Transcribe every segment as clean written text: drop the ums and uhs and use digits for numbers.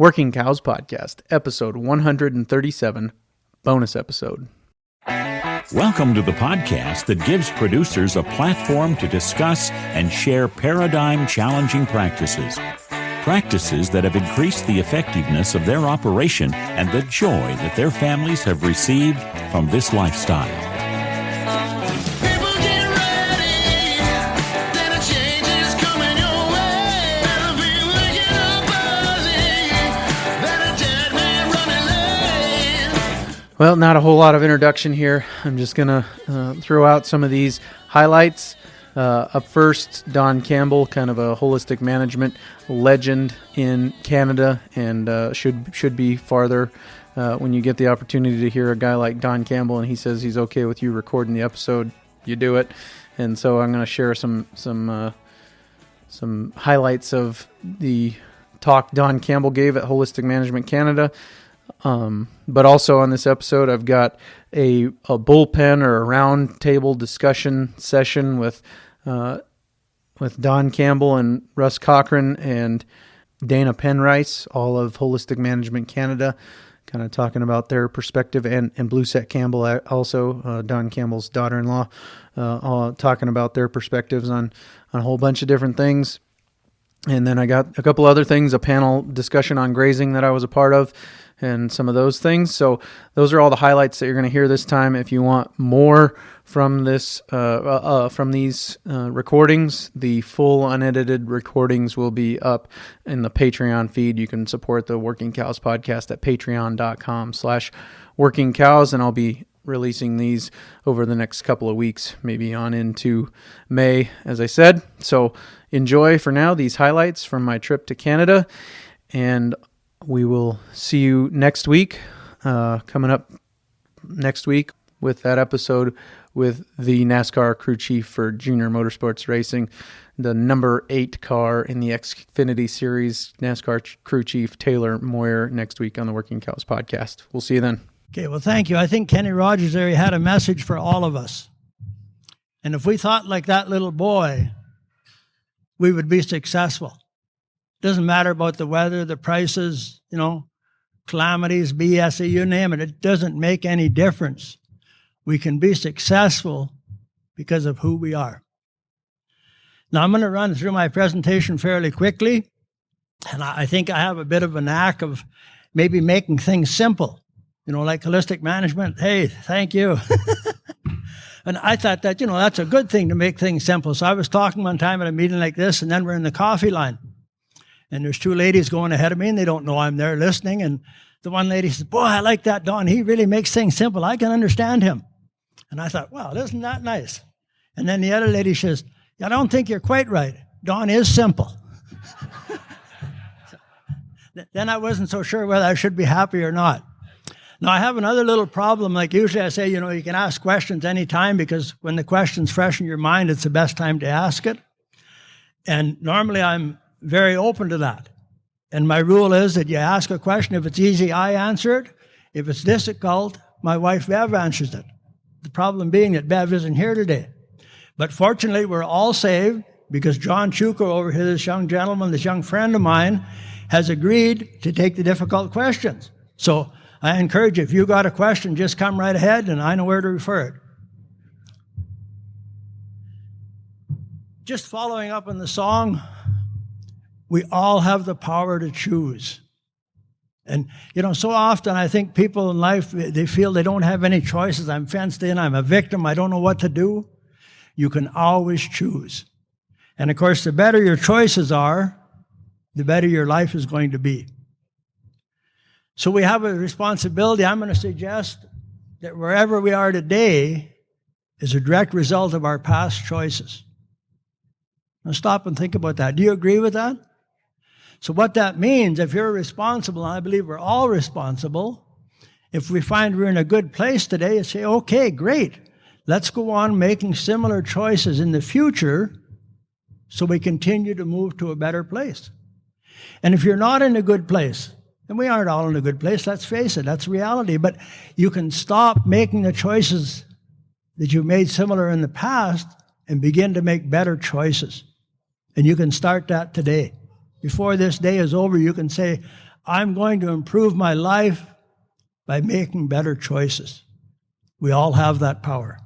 Working Cows Podcast, episode 137, bonus episode. Welcome to the podcast that gives producers a platform to discuss and share paradigm-challenging practices. Practices that have increased the effectiveness of their operation and the joy that their families have received from this lifestyle. Well, not a whole lot of introduction here. I'm just going to throw out some of these highlights. Up first, Don Campbell, kind of a holistic management legend in Canada, and should be farther when you get the opportunity to hear a guy like Don Campbell and he says he's okay with you recording the episode, you do it. And so I'm going to share some highlights of the talk Don Campbell gave at Holistic Management Canada. But also on this episode, I've got a bullpen or a round table discussion session with Don Campbell and Ralph Corcoran and Dana Penrice, all of Holistic Management Canada, kind of talking about their perspective, and Bluesette Campbell also, Don Campbell's daughter-in-law, all talking about their perspectives on a whole bunch of different things. And then I got a couple other things, a panel discussion on grazing that I was a part of, and some of those things. So those are all the highlights that you're going to hear this time. If you want more from this, from these recordings, the full unedited recordings will be up in the Patreon feed. You can support the Working Cows Podcast at patreon.com/Working Cows, and I'll be releasing these over the next couple of weeks, maybe on into May, as I said. So enjoy for now these highlights from my trip to Canada, and we will see you next week, coming up next week with that episode with the NASCAR crew chief for Junior Motorsports Racing, the number 8 car in the Xfinity Series, NASCAR crew chief Taylor Moyer, next week on the Working Cows Podcast. We'll see you then. Okay, well, thank you. I think Kenny Rogers there, he had a message for all of us. And if we thought like that little boy, we would be successful. Doesn't matter about the weather, the prices, calamities, BS, you name it. It doesn't make any difference. We can be successful because of who we are. Now, I'm going to run through my presentation fairly quickly. And I think I have a bit of a knack of maybe making things simple. Like holistic management. Hey, thank you. And I thought that, that's a good thing to make things simple. So I was talking one time at a meeting like this, and then we're in the coffee line. And there's 2 ladies going ahead of me, and they don't know I'm there listening. And the one lady says, boy, I like that Don. He really makes things simple. I can understand him. And I thought, well, isn't that nice? And then the other lady says, I don't think you're quite right. Don is simple. Then I wasn't so sure whether I should be happy or not. Now, I have another little problem. Like usually I say, you can ask questions anytime, because when the question's fresh in your mind, it's the best time to ask it. And normally I'm very open to that. And my rule is that you ask a question. If it's easy, I answer it. If it's difficult, my wife Bev answers it. The problem being that Bev isn't here today. But fortunately, we're all saved, because John Chuko over here, this young gentleman, this young friend of mine, has agreed to take the difficult questions. So I encourage you, if you got a question, just come right ahead, and I know where to refer it. Just following up on the song, we all have the power to choose. And, so often I think people in life, they feel they don't have any choices. I'm fenced in, I'm a victim, I don't know what to do. You can always choose. And of course, the better your choices are, the better your life is going to be. So we have a responsibility. I'm going to suggest that wherever we are today is a direct result of our past choices. Now stop and think about that. Do you agree with that? So what that means, if you're responsible, and I believe we're all responsible, if we find we're in a good place today, you say, okay, great. Let's go on making similar choices in the future so we continue to move to a better place. And if you're not in a good place, and we aren't all in a good place, let's face it, that's reality, but you can stop making the choices that you've made similar in the past and begin to make better choices. And you can start that today. Before this day is over, you can say, I'm going to improve my life by making better choices. We all have that power.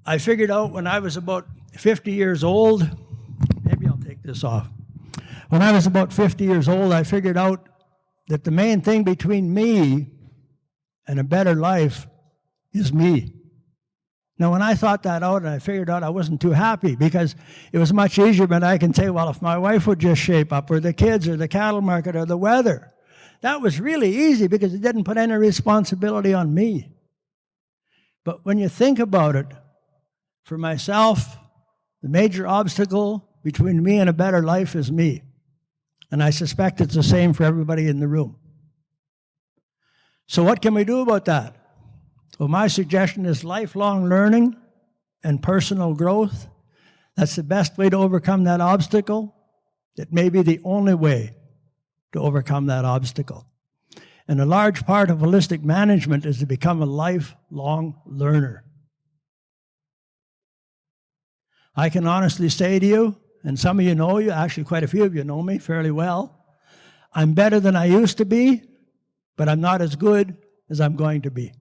I figured out when I was about 50 years old, maybe I'll take this off. When I was about 50 years old, I figured out that the main thing between me and a better life is me. Now, when I thought that out and I figured out, I wasn't too happy because it was much easier, but I can say, well, if my wife would just shape up, or the kids, or the cattle market, or the weather, that was really easy because it didn't put any responsibility on me. But when you think about it, for myself, the major obstacle between me and a better life is me. And I suspect it's the same for everybody in the room. So what can we do about that? Well, my suggestion is lifelong learning and personal growth. That's the best way to overcome that obstacle. It may be the only way to overcome that obstacle. And a large part of holistic management is to become a lifelong learner. I can honestly say to you, and some of you know you, actually quite a few of you know me fairly well, I'm better than I used to be, but I'm not as good as I'm going to be.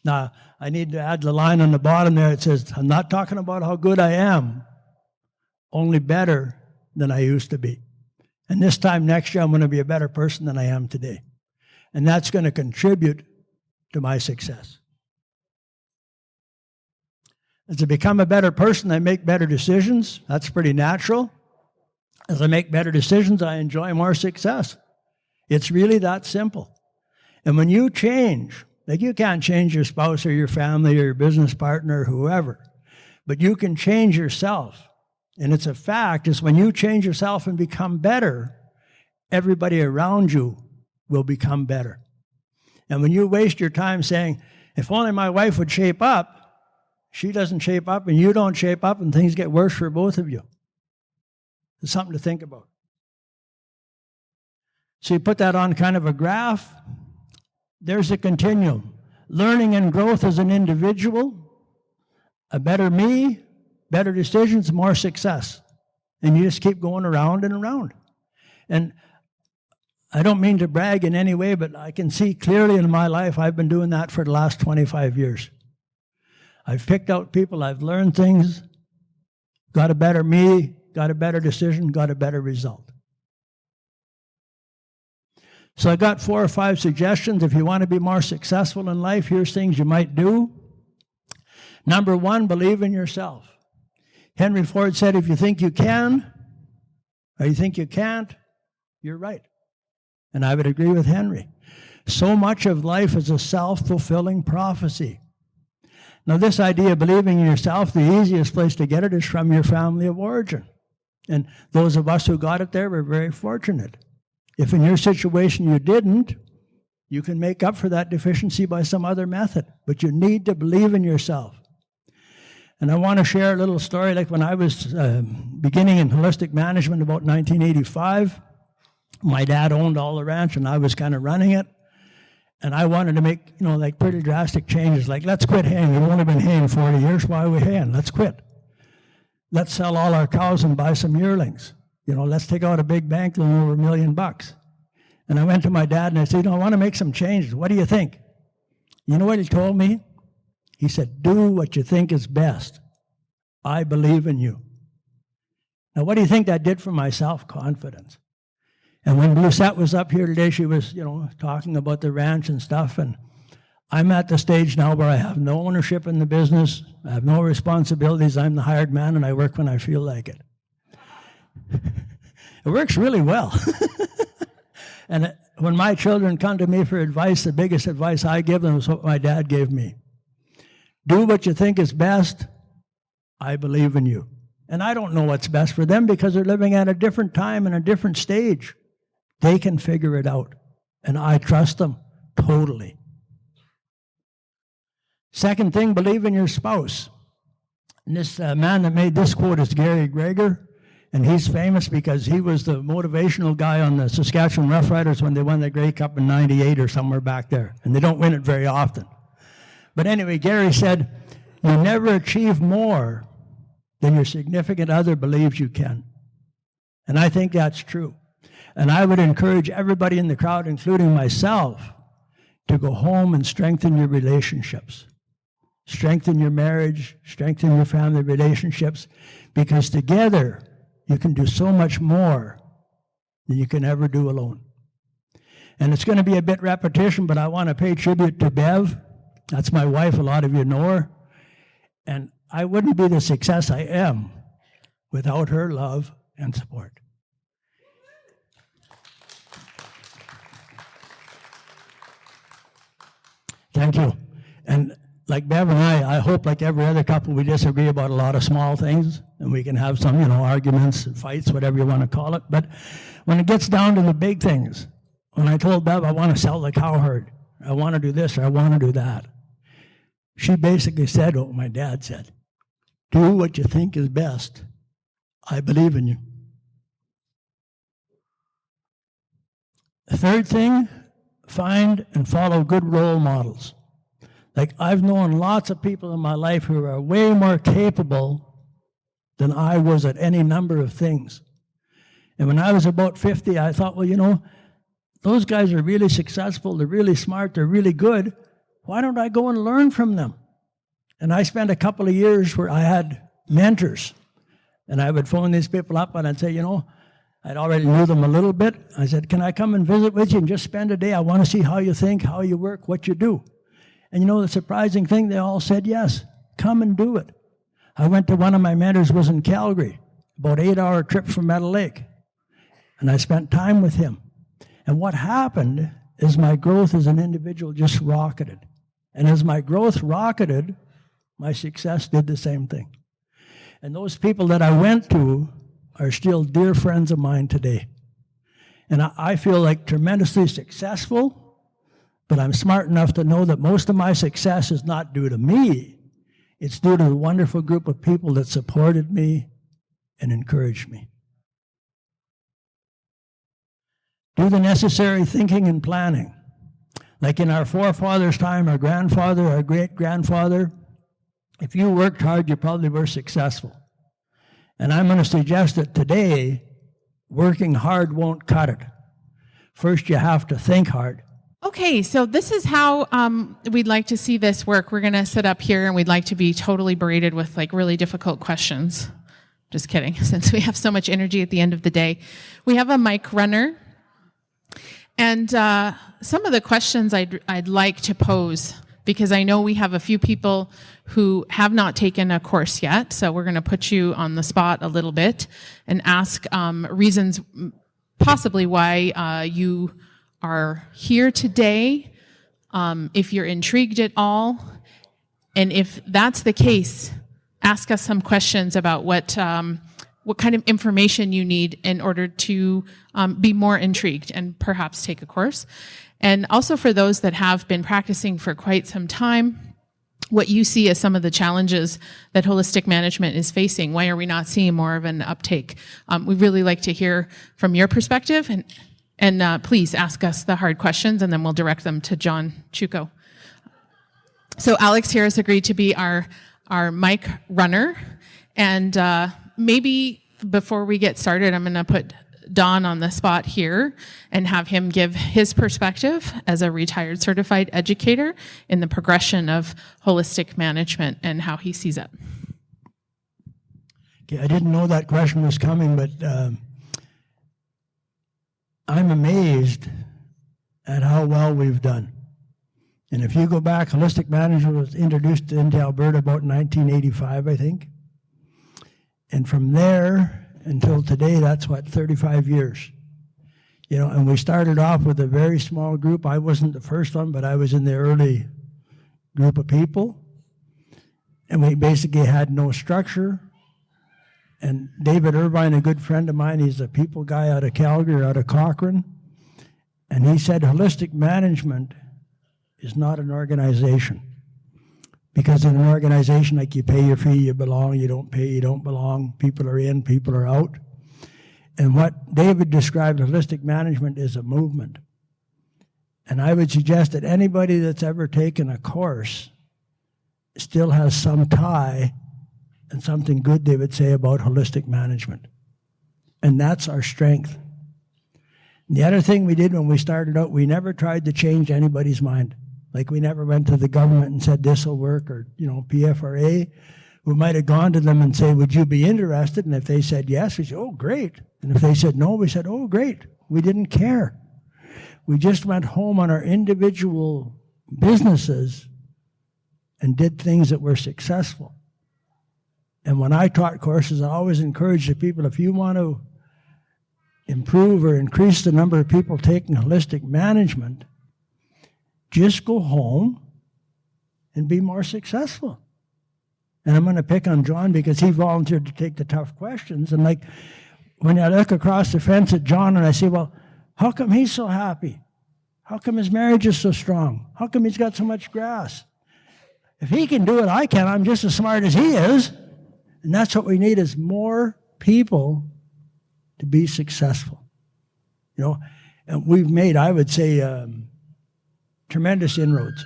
Now, I need to add the line on the bottom there. It says, I'm not talking about how good I am, only better than I used to be. And this time next year, I'm going to be a better person than I am today. And that's going to contribute to my success. As I become a better person, I make better decisions. That's pretty natural. As I make better decisions, I enjoy more success. It's really that simple. And when you change, like you can't change your spouse or your family or your business partner or whoever, but you can change yourself. And it's a fact, is when you change yourself and become better, everybody around you will become better. And when you waste your time saying, if only my wife would shape up, she doesn't shape up and you don't shape up and things get worse for both of you. It's something to think about. So you put that on kind of a graph. There's a continuum. Learning and growth as an individual, a better me, better decisions, more success. And you just keep going around and around. And I don't mean to brag in any way, but I can see clearly in my life I've been doing that for the last 25 years. I've picked out people, I've learned things, got a better me, got a better decision, got a better result. So I got 4 or 5 suggestions. If you want to be more successful in life, here's things you might do. Number 1, believe in yourself. Henry Ford said, if you think you can, or you think you can't, you're right. And I would agree with Henry. So much of life is a self-fulfilling prophecy. Now, this idea of believing in yourself, the easiest place to get it is from your family of origin. And those of us who got it there were very fortunate. If in your situation you didn't, you can make up for that deficiency by some other method. But you need to believe in yourself. And I want to share a little story. Like when I was beginning in holistic management about 1985, my dad owned all the ranch and I was kind of running it. And I wanted to make, like pretty drastic changes. Like, let's quit haying. We've only been haying 40 years. Why are we haying? Let's quit. Let's sell all our cows and buy some yearlings. Let's take out a big bank loan over $1 million. And I went to my dad and I said, I want to make some changes. What do you think? You know what he told me? He said, do what you think is best. I believe in you. Now, what do you think that did for my self-confidence? And when Bluesette was up here today, she was, talking about the ranch and stuff. And I'm at the stage now where I have no ownership in the business. I have no responsibilities. I'm the hired man, and I work when I feel like it. It works really well. And when my children come to me for advice, the biggest advice I give them is what my dad gave me. Do what you think is best. I believe in you. And I don't know what's best for them because they're living at a different time and a different stage. They can figure it out. And I trust them totally. Second thing, believe in your spouse. And this man that made this quote is Gary Greger. And he's famous because he was the motivational guy on the Saskatchewan Roughriders when they won the Grey Cup in '98 or somewhere back there. And they don't win it very often. But anyway, Gary said, you never achieve more than your significant other believes you can. And I think that's true. And I would encourage everybody in the crowd, including myself, to go home and strengthen your relationships. Strengthen your marriage, strengthen your family relationships, because together you can do so much more than you can ever do alone. And it's going to be a bit repetition, but I want to pay tribute to Bev. That's my wife. A lot of you know her. And I wouldn't be the success I am without her love and support. Thank you. And like Bev and I hope, like every other couple, we disagree about a lot of small things, and we can have some, arguments and fights, whatever you want to call it. But when it gets down to the big things, when I told Bev I want to sell the cow herd, I want to do this or I want to do that, she basically said what my dad said: do what you think is best. I believe in you. The third thing, find and follow good role models. Like, I've known lots of people in my life who are way more capable than I was at any number of things. And when I was about 50, I thought, well, those guys are really successful, they're really smart, they're really good. Why don't I go and learn from them? And I spent a couple of years where I had mentors. And I would phone these people up and I'd say, I'd already knew them a little bit. I said, can I come and visit with you and just spend a day? I want to see how you think, how you work, what you do. And the surprising thing, they all said yes. Come and do it. I went to one of my mentors, was in Calgary, about 8-hour trip from Meadow Lake. And I spent time with him. And what happened is my growth as an individual just rocketed. And as my growth rocketed, my success did the same thing. And those people that I went to are still dear friends of mine today. And I feel like tremendously successful, but I'm smart enough to know that most of my success is not due to me. It's due to the wonderful group of people that supported me and encouraged me. Do the necessary thinking and planning. Like in our forefathers' time, our grandfather, our great-grandfather, if you worked hard, you probably were successful. And I'm going to suggest that today, working hard won't cut it. First, you have to think hard. Okay, so this is how we'd like to see this work. We're going to sit up here and we'd like to be totally berated with really difficult questions. Just kidding, since we have so much energy at the end of the day. We have a mic runner. And some of the questions I'd like to pose, because I know we have a few people who have not taken a course yet, so we're going to put you on the spot a little bit and ask reasons possibly why you are here today, if you're intrigued at all, and if that's the case, ask us some questions about what kind of information you need in order to be more intrigued and perhaps take a course. And also for those that have been practicing for quite some time, what you see as some of the challenges that holistic management is facing. Why are we not seeing more of an uptake? We'd really like to hear from your perspective, and please ask us the hard questions, and then we'll direct them to John Chuko. So Alex here has agreed to be our mic runner, and maybe before we get started, I'm going to put Don on the spot here and have him give his perspective as a retired certified educator in the progression of holistic management and how he sees it. Okay, I didn't know that question was coming, but I'm amazed at how well we've done. And if you go back, holistic management was introduced into Alberta about 1985, I think. And from there until today, that's 35 years. And we started off with a very small group. I wasn't the first one, but I was in the early group of people. And we basically had no structure. And David Irvine, a good friend of mine, he's a people guy out of Calgary, out of Corcoran. And he said holistic management is not an organization. Because in an organization, like you pay your fee, you belong, you don't pay, you don't belong, people are in, people are out. And what David described holistic management is a movement. And I would suggest that anybody that's ever taken a course still has some tie and something good they would say about holistic management. And that's our strength. The other thing we did when we started out, we never tried to change anybody's mind. Like we never went to the government and said this will work, or PFRA. We might have gone to them and say, would you be interested? And if they said yes, we said, oh, great. And if they said no, we said, oh, great. We didn't care. We just went home on our individual businesses and did things that were successful. And when I taught courses, I always encouraged the people, if you want to improve or increase the number of people taking holistic management, just go home and be more successful. And I'm going to pick on John because he volunteered to take the tough questions. And like when I look across the fence at John and I say, well, how come he's so happy? How come his marriage is so strong? How come he's got so much grass? If he can do it, I can. I'm just as smart as he is. And that's what we need, is more people to be successful. And we've made, I would say, tremendous inroads.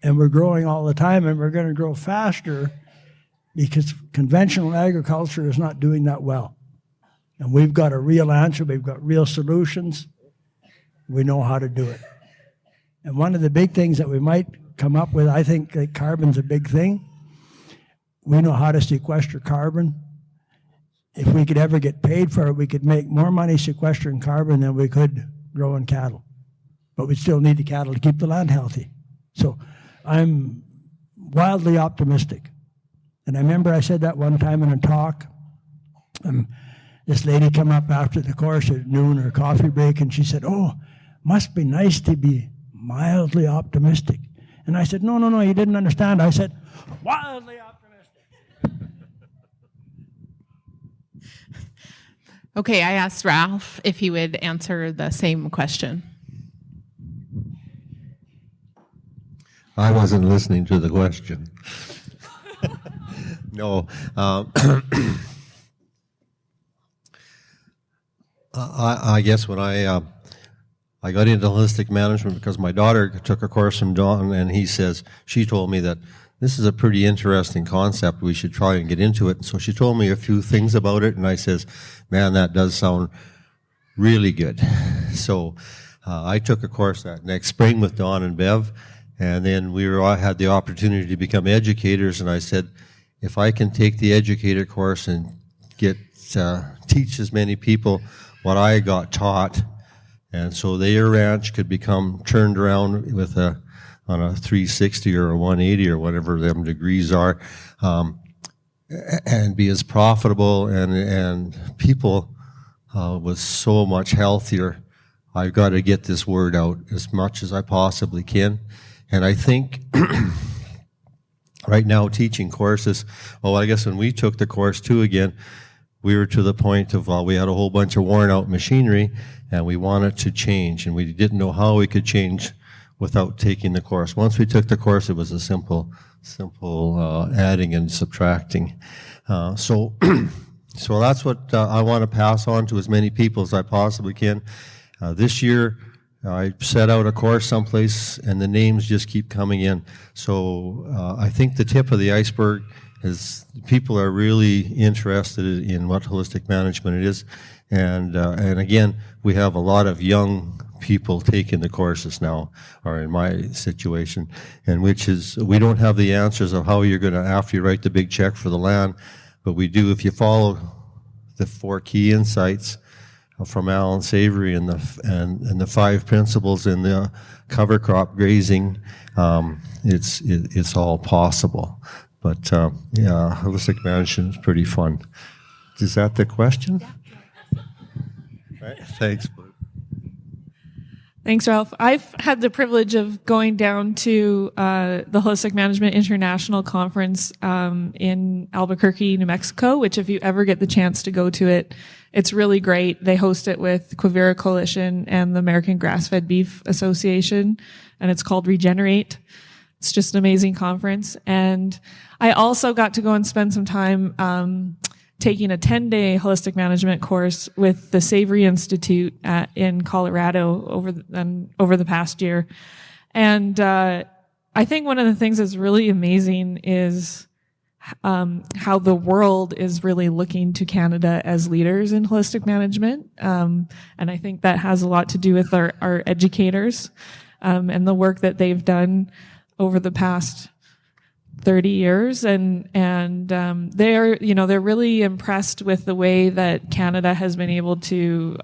And we're growing all the time, and we're going to grow faster because conventional agriculture is not doing that well. And we've got a real answer. We've got real solutions. We know how to do it. And one of the big things that we might come up with, I think like carbon's a big thing. We know how to sequester carbon. If we could ever get paid for it, we could make more money sequestering carbon than we could growing cattle. But we still need the cattle to keep the land healthy. So I'm wildly optimistic. And I remember I said that one time in a talk. This lady came up after the course at noon or coffee break, and she said, oh, must be nice to be mildly optimistic. And I said, no, you didn't understand. I said, wildly optimistic. Okay, I asked Ralph if he would answer the same question. I wasn't listening to the question. No. I guess when I got into holistic management because my daughter took a course from Don, and she told me that this is a pretty interesting concept. We should try and get into it. So she told me a few things about it, and I says, man, that does sound really good. So I took a course that next spring with Don and Bev, and then I had the opportunity to become educators, and I said, if I can take the educator course and teach as many people what I got taught, and so their ranch could become turned around with on a 360 or a 180 or whatever them degrees are, and be as profitable and people was so much healthier. I've got to get this word out as much as I possibly can. And I think right now teaching courses, I guess when we took the course too again, we were to the point of we had a whole bunch of worn out machinery and we wanted to change, and we didn't know how we could change without taking the course. Once we took the course, it was a simple adding and subtracting. So that's what I want to pass on to as many people as I possibly can. This year, I set out a course someplace, and the names just keep coming in. So I think the tip of the iceberg is people are really interested in what holistic management is. And again, we have a lot of young people taking the courses now, or in my situation, and which is, we don't have the answers of how you're going to, after you write the big check for the land, but we do if you follow the 4 key insights from Alan Savory and the 5 principles in the cover crop grazing. It's all possible. But holistic management is pretty fun. Is that the question? Yeah. Right. Thanks. Thanks, Ralph. I've had the privilege of going down to the Holistic Management International Conference in Albuquerque, New Mexico, which if you ever get the chance to go to it, it's really great. They host it with Quivira Coalition and the American Grass-Fed Beef Association, and it's called Regenerate. It's just an amazing conference. And I also got to go and spend some time taking a 10-day holistic management course with the Savory Institute in Colorado over the past year. And I think one of the things that's really amazing is how the world is really looking to Canada as leaders in holistic management. And I think that has a lot to do with our educators, and the work that they've done over the past 30 years. And they're really impressed with the way that Canada has been able to,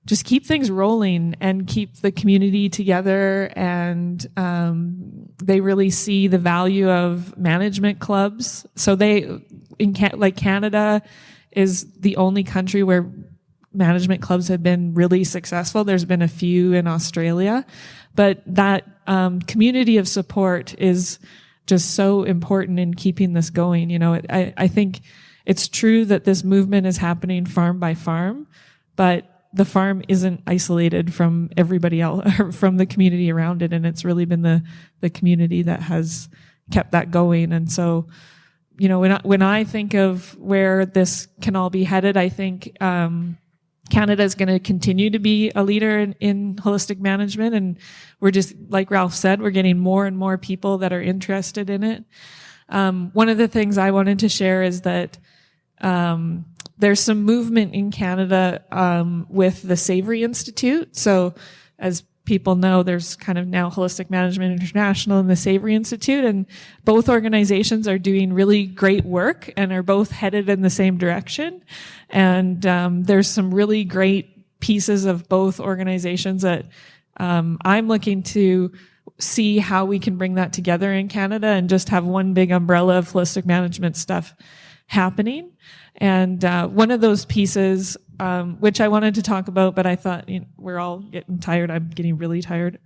just keep things rolling and keep the community together. And they really see the value of management clubs. So Canada is the only country where management clubs have been really successful. There's been a few in Australia, but that community of support is just so important in keeping this going. I think it's true that this movement is happening farm by farm, but the farm isn't isolated from everybody else, or from the community around it, and it's really been the community that has kept that going. And so, when I think of where this can all be headed, I think Canada is going to continue to be a leader in holistic management, and we're just, like Ralph said, we're getting more and more people that are interested in it. One of the things I wanted to share is that there's some movement in Canada with the Savory Institute. So as people know, there's kind of now Holistic Management International and the Savory Institute, and both organizations are doing really great work and are both headed in the same direction. And there's some really great pieces of both organizations that I'm looking to see how we can bring that together in Canada and just have one big umbrella of holistic management stuff happening. And one of those pieces, which I wanted to talk about, but I thought we're all getting tired. I'm getting really tired.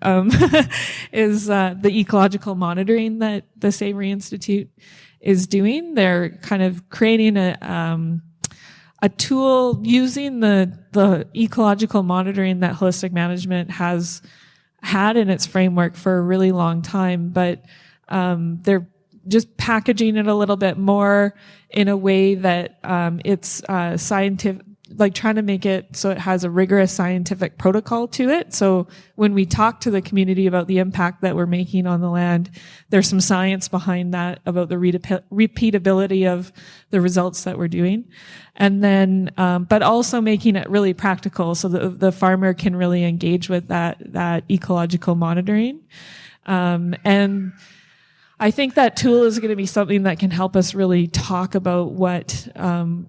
Is the ecological monitoring that the Savory Institute is doing. They're kind of creating a tool using the ecological monitoring that holistic management has had in its framework for a really long time, but they're just packaging it a little bit more in a way that it's scientific, like trying to make it so it has a rigorous scientific protocol to it. So when we talk to the community about the impact that we're making on the land, there's some science behind that about the repeatability of the results that we're doing. And then, but also making it really practical so that the farmer can really engage with that ecological monitoring. And I think that tool is going to be something that can help us really talk about what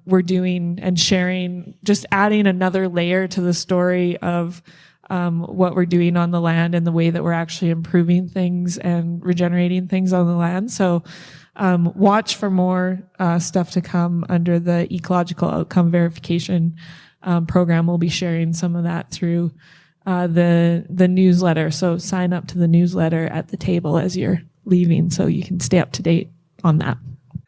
we're doing and sharing, just adding another layer to the story of what we're doing on the land and the way that we're actually improving things and regenerating things on the land. So watch for more stuff to come under the ecological outcome verification program. We'll be sharing some of that through the newsletter. So sign up to the newsletter at the table as you're leaving so you can stay up to date on that.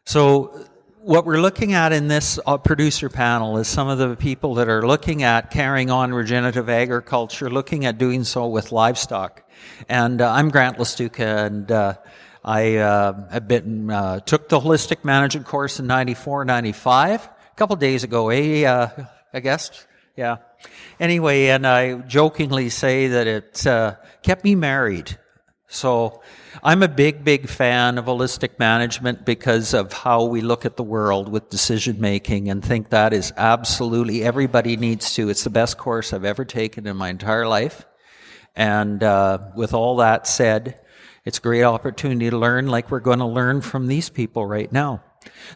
So what we're looking at in this producer panel is some of the people that are looking at carrying on regenerative agriculture, looking at doing so with livestock. And I'm Grant Lestuca, and I have took the holistic management course in 94, 95, a couple days ago, I guess. Yeah. Anyway, and I jokingly say that it kept me married. So I'm a big fan of holistic management because of how we look at the world with decision making, and think that is absolutely, everybody needs to. It's the best course I've ever taken in my entire life. And with all that said, it's a great opportunity to learn, like we're going to learn from these people right now.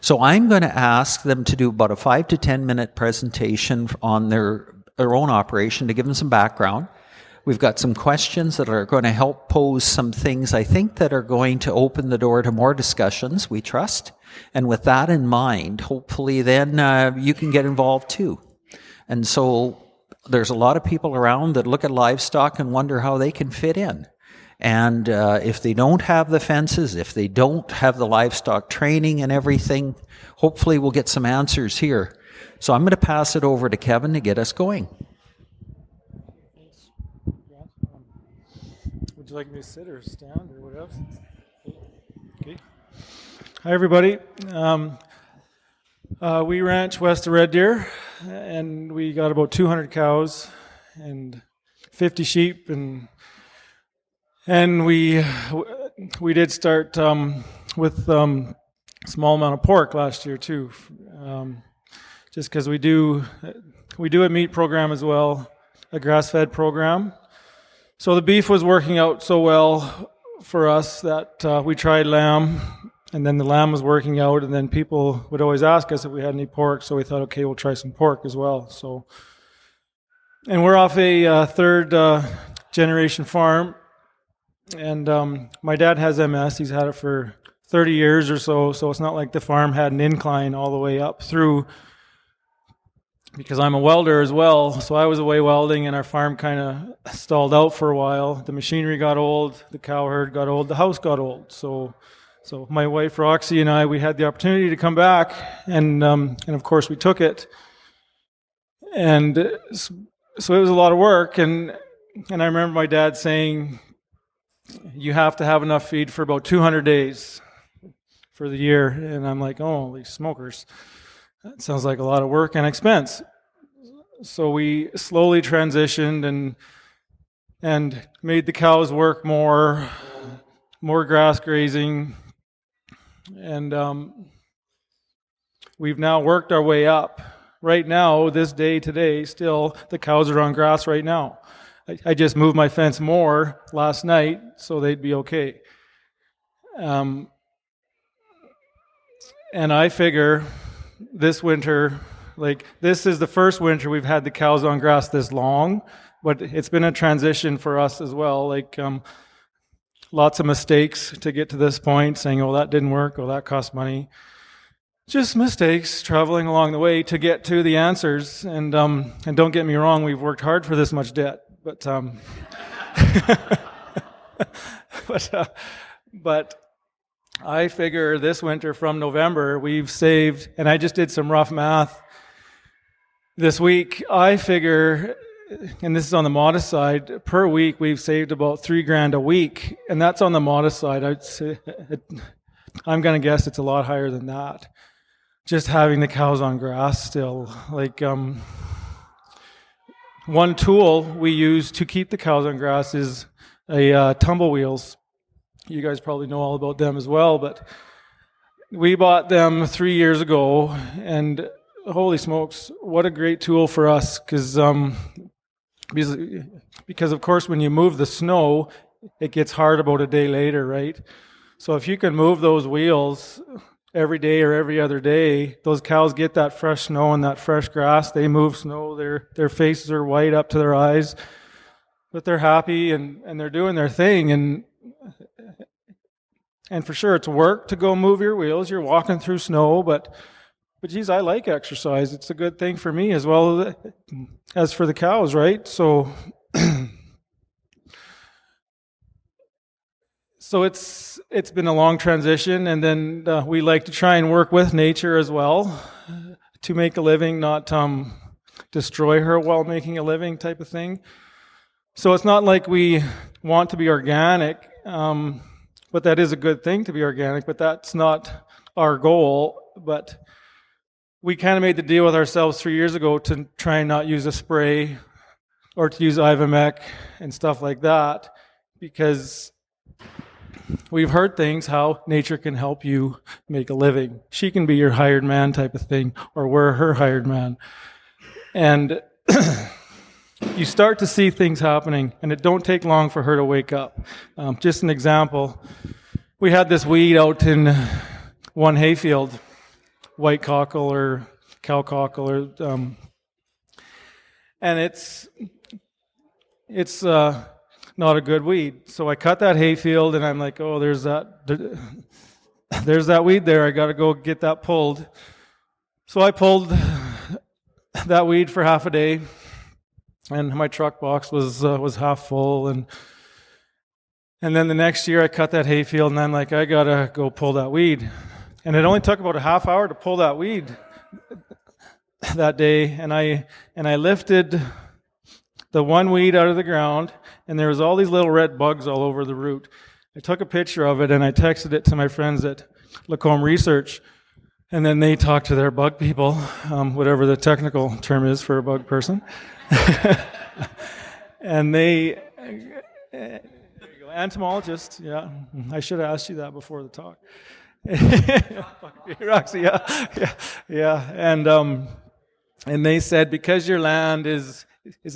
So I'm going to ask them to do about a 5 to 10 minute presentation on their own operation to give them some background. We've got some questions that are going to help pose some things, I think, that are going to open the door to more discussions, we trust. And with that in mind, hopefully then you can get involved too. And so there's a lot of people around that look at livestock and wonder how they can fit in. And if they don't have the fences, if they don't have the livestock training and everything, hopefully we'll get some answers here. So I'm going to pass it over to Kevin to get us going. Would you like me to sit or stand or what else? Okay. Hi, everybody. We ranch west of Red Deer, and we got about 200 cows and 50 sheep, and we did start with small amount of pork last year too, just because we do a meat program as well, a grass-fed program. So the beef was working out so well for us that we tried lamb, and then the lamb was working out, and then people would always ask us if we had any pork, so we thought, okay, we'll try some pork as well. So, and we're off a third generation farm, and my dad has MS. He's had it for 30 years or so, so it's not like the farm had an incline all the way up through, because I'm a welder as well, so I was away welding, and our farm kind of stalled out for a while. The machinery got old, the cow herd got old, the house got old. So my wife Roxy and I, we had the opportunity to come back, and of course we took it. And so it was a lot of work, and I remember my dad saying, you have to have enough feed for about 200 days for the year. And I'm like, oh, holy smokers. That sounds like a lot of work and expense. So we slowly transitioned and made the cows work more grass grazing. And we've now worked our way up. Right now, this day today, still, the cows are on grass right now. I just moved my fence more last night so they'd be okay. And I figure this winter, like this is the first winter we've had the cows on grass this long, but it's been a transition for us as well. Like lots of mistakes to get to this point, saying, oh, that didn't work, oh, that cost money. Just mistakes traveling along the way to get to the answers. And don't get me wrong, we've worked hard for this much debt. But but I figure this winter from November we've saved, and I just did some rough math this week. I figure, and this is on the modest side, per week we've saved about $3,000 a week, and that's on the modest side. I'd say I'm going to guess it's a lot higher than that. Just having the cows on grass still, like. One tool we use to keep the cows on grass is a tumble wheels. You guys probably know all about them as well, but we bought them 3 years ago, and holy smokes, what a great tool for us, because of course when you move the snow, it gets hard about a day later, right? So if you can move those wheels every day or every other day, those cows get that fresh snow and that fresh grass. They move snow. Their faces are white up to their eyes, but they're happy and they're doing their thing. And for sure, it's work to go move your wheels. You're walking through snow, but geez, I like exercise. It's a good thing for me as well as for the cows, right? So it's been a long transition, and then we like to try and work with nature as well to make a living, not destroy her while making a living type of thing. So it's not like we want to be organic, but that is a good thing to be organic, but that's not our goal. But we kind of made the deal with ourselves 3 years ago to try and not use a spray or to use Ivamec and stuff like that, because we've heard things how nature can help you make a living. She can be your hired man type of thing, or we're her hired man. And you start to see things happening, and it don't take long for her to wake up. Just an example, we had this weed out in one hayfield, white cockle or cow cockle, or, and it's not a good weed. So I cut that hayfield, and I'm like, oh, there's that weed there. I got to go get that pulled. So I pulled that weed for half a day, and my truck box was half full. And then the next year I cut that hayfield, and I'm like, I got to go pull that weed. And it only took about a half hour to pull that weed that day, and I lifted the one weed out of the ground, and there was all these little red bugs all over the root. I took a picture of it, and I texted it to my friends at Lacombe Research, and then they talked to their bug people, whatever the technical term is for a bug person. And they, entomologist, yeah, I should have asked you that before the talk. Roxy, yeah. And they said, because your land is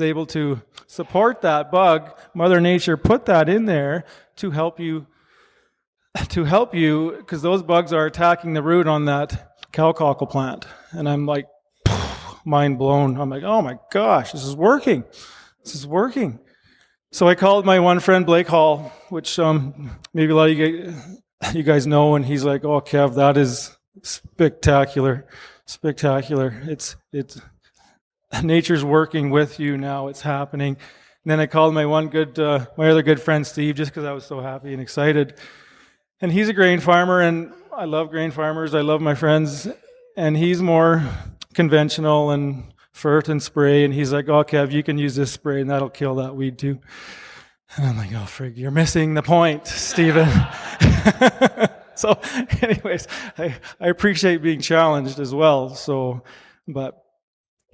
able to support that bug, Mother Nature put that in there to help you, because those bugs are attacking the root on that cow cockle plant. And I'm like, mind blown. I'm like, oh my gosh, this is working. So I called my one friend, Blake Hall, which maybe a lot of you guys know, and he's like, oh, Kev, that is spectacular. It's nature's working with you now. It's happening. And then I called my other good friend, Steve, just because I was so happy and excited. And he's a grain farmer, and I love grain farmers. I love my friends. And he's more conventional and fert and spray. And he's like, oh, Kev, you can use this spray, and that'll kill that weed too. And I'm like, oh, frig, you're missing the point, Stephen. So anyways, I appreciate being challenged as well.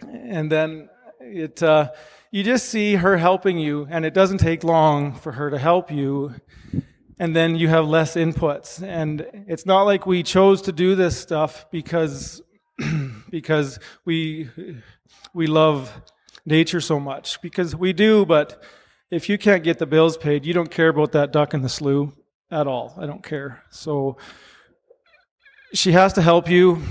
And then you just see her helping you, and it doesn't take long for her to help you. And then you have less inputs. And it's not like we chose to do this stuff because we love nature so much. Because we do, but if you can't get the bills paid, you don't care about that duck in the slough at all. I don't care. So she has to help you.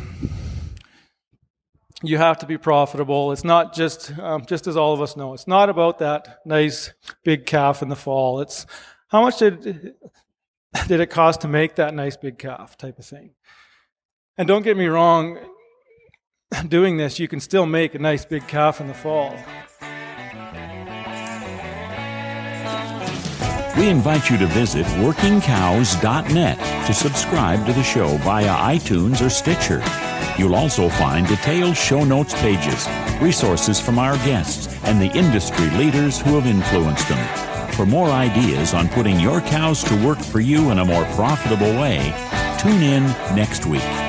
You have to be profitable. It's not just as all of us know, it's not about that nice big calf in the fall. It's how much did it cost to make that nice big calf type of thing. And don't get me wrong, doing this, you can still make a nice big calf in the fall. We invite you to visit workingcows.net to subscribe to the show via iTunes or Stitcher. You'll also find detailed show notes pages, resources from our guests, and the industry leaders who have influenced them. For more ideas on putting your cows to work for you in a more profitable way, tune in next week.